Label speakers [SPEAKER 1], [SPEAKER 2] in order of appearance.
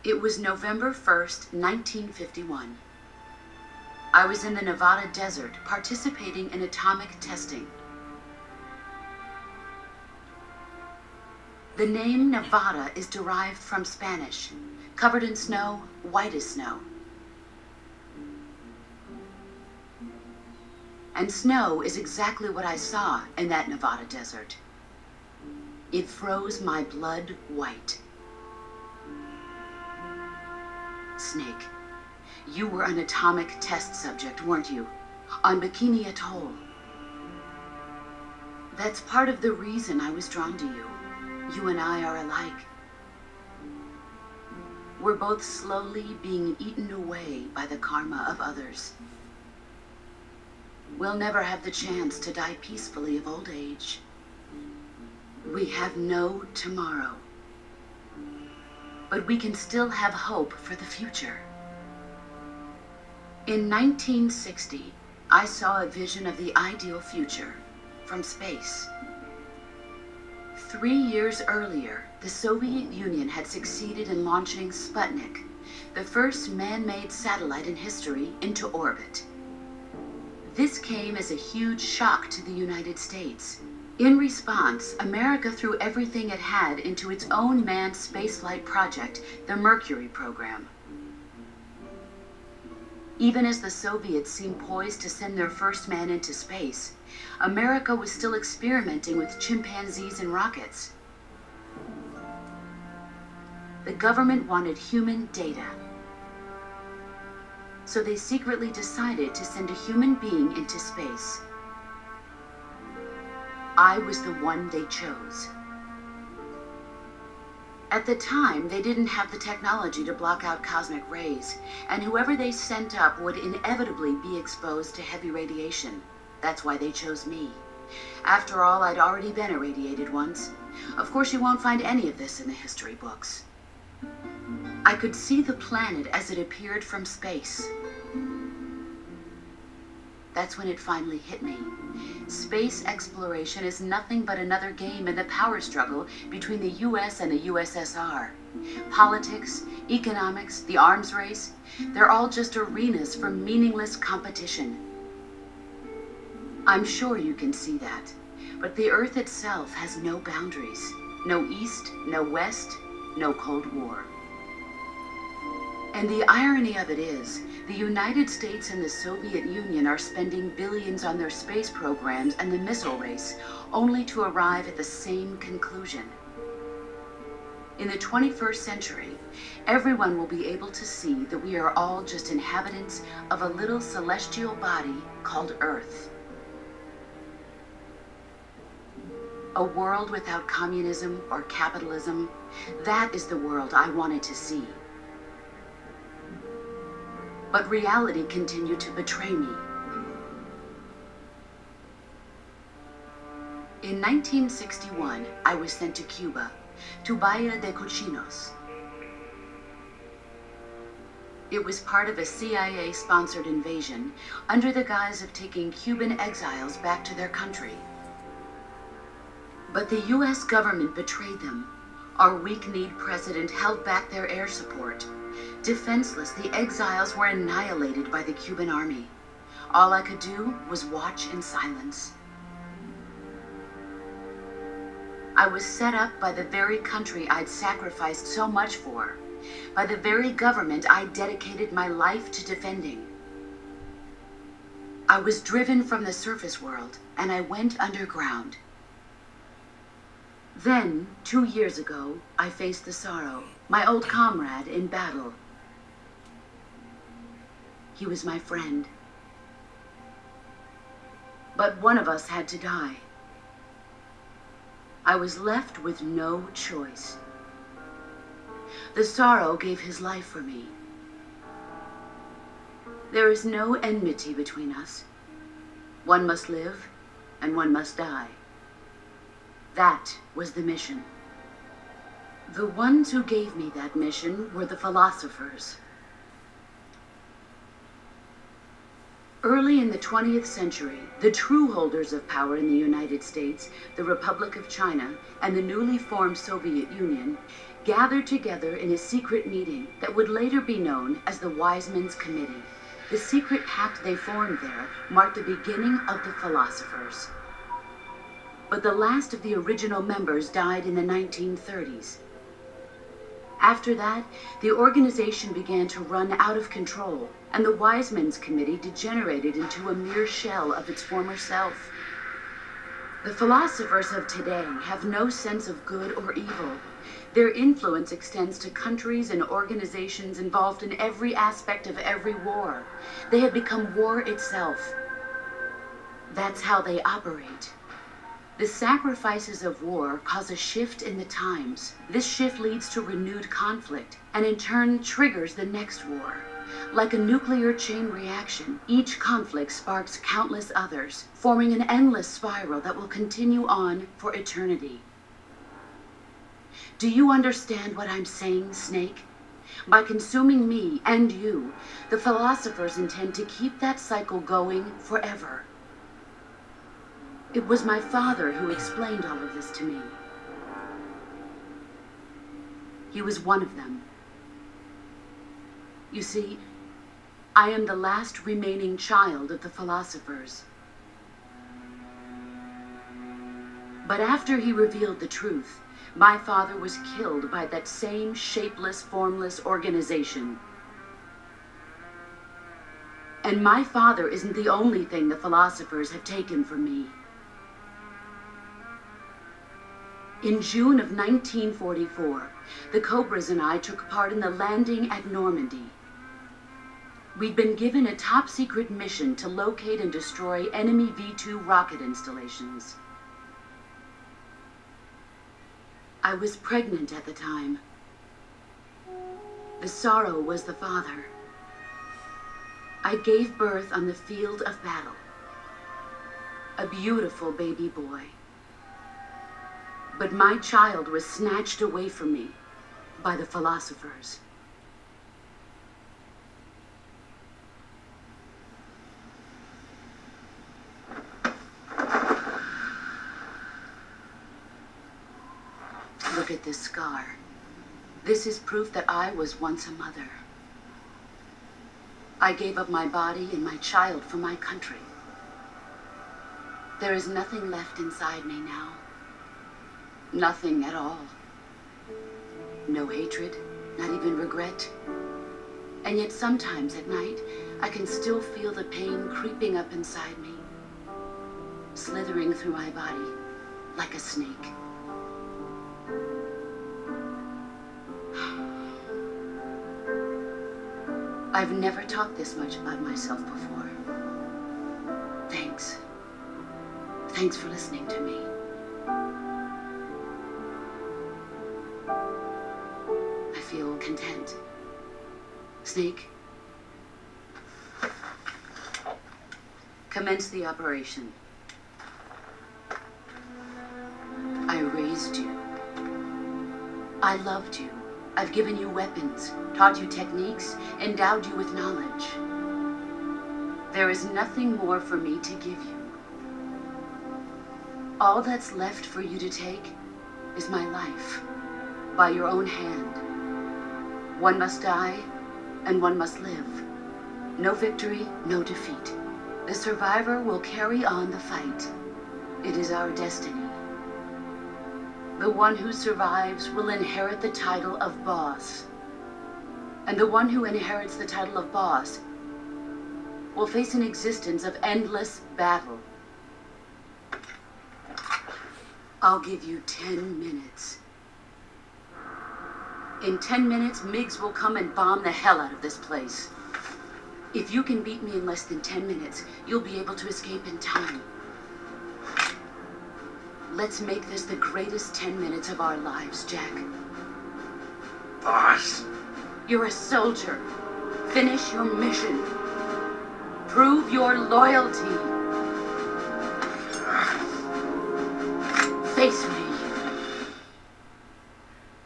[SPEAKER 1] It was November 1st, 1951. I was in the Nevada desert participating in atomic testing. The name Nevada is derived from Spanish, covered in snow, white as snow. And snow is exactly what I saw in that Nevada desert. It froze my blood white. Snake, you were an atomic test subject, weren't you? On Bikini Atoll. That's part of the reason I was drawn to you. You and I are alike. We're both slowly being eaten away by the karma of others. We'll never have the chance to die peacefully of old age. We have no tomorrow. But we can still have hope for the future. In 1960, I saw a vision of the ideal future from space. 3 years earlier, the Soviet Union had succeeded in launching Sputnik, the first man-made satellite in history, into orbit. This came as a huge shock to the United States. In response, America threw everything it had into its own manned spaceflight project, the Mercury program. Even as the Soviets seemed poised to send their first man into space, America was still experimenting with chimpanzees and rockets. The government wanted human data. So they secretly decided to send a human being into space. I was the one they chose. At the time, they didn't have the technology to block out cosmic rays, and whoever they sent up would inevitably be exposed to heavy radiation. That's why they chose me. After all, I'd already been irradiated once. Of course, you won't find any of this in the history books. I could see the planet as it appeared from space. That's when it finally hit me. Space exploration is nothing but another game in the power struggle between the US and the USSR. Politics, economics, the arms race, they're all just arenas for meaningless competition. I'm sure you can see that, but the Earth itself has no boundaries. No East, no West, no Cold War. And the irony of it is, the United States and the Soviet Union are spending billions on their space programs and the missile race, only to arrive at the same conclusion. In the 21st century, everyone will be able to see that we are all just inhabitants of a little celestial body called Earth. A world without communism or capitalism, that is the world I wanted to see. But reality continued to betray me. In 1961, I was sent to Cuba, to Bahia de Cochinos. It was part of a CIA-sponsored invasion under the guise of taking Cuban exiles back to their country. But the US government betrayed them. Our weak-kneed president held back their air support. Defenseless, the exiles were annihilated by the Cuban army. All I could do was watch in silence. I was set up by the very country I'd sacrificed so much for, by the very government I dedicated my life to defending. I was driven from the surface world, and I went underground. Then, 2 years ago, I faced the Sorrow, my old comrade in battle. He was my friend. But one of us had to die. I was left with no choice. The Sorrow gave his life for me. There is no enmity between us. One must live, and one must die. That was the mission. The ones who gave me that mission were the philosophers. Early in the 20th century, the true holders of power in the United States, the Republic of China, and the newly formed Soviet Union gathered together in a secret meeting that would later be known as the Wise Men's Committee. The secret pact they formed there marked the beginning of the philosophers. But the last of the original members died in the 1930s. After that, the organization began to run out of control, and the Wise Men's Committee degenerated into a mere shell of its former self. The philosophers of today have no sense of good or evil. Their influence extends to countries and organizations involved in every aspect of every war. They have become war itself. That's how they operate. The sacrifices of war cause a shift in the times. This shift leads to renewed conflict, and in turn triggers the next war. Like a nuclear chain reaction, each conflict sparks countless others, forming an endless spiral that will continue on for eternity. Do you understand what I'm saying, Snake? By consuming me and you, the philosophers intend to keep that cycle going forever. It was my father who explained all of this to me. He was one of them. You see, I am the last remaining child of the philosophers. But after he revealed the truth, my father was killed by that same shapeless, formless organization. And my father isn't the only thing the philosophers have taken from me. In June of 1944, the Cobras and I took part in the landing at Normandy. We'd been given a top-secret mission to locate and destroy enemy V-2 rocket installations. I was pregnant at the time. The sorrow was the father. I gave birth on the field of battle. A beautiful baby boy. But my child was snatched away from me by the philosophers. Look at this scar. This is proof that I was once a mother. I gave up my body and my child for my country. There is nothing left inside me now. Nothing at all. No hatred, not even regret. And yet sometimes at night, I can still feel the pain creeping up inside me, slithering through my body like a snake. I've never talked this much about myself before. Thanks. Thanks for listening to me. I feel content. Snake, commence the operation. I raised you. I loved you. I've given you weapons, taught you techniques, endowed you with knowledge. There is nothing more for me to give you. All that's left for you to take is my life, by your own hand. One must die, and one must live. No victory, no defeat. The survivor will carry on the fight. It is our destiny. The one who survives will inherit the title of boss. And the one who inherits the title of boss will face an existence of endless battle. I'll give you 10 minutes. In 10 minutes, MiGs will come and bomb the hell out of this place. If you can beat me in less than 10 minutes, you'll be able to escape in time. Let's make this the greatest 10 minutes of our lives, Jack.
[SPEAKER 2] Boss.
[SPEAKER 1] You're a soldier. Finish your mission. Prove your loyalty. Face me.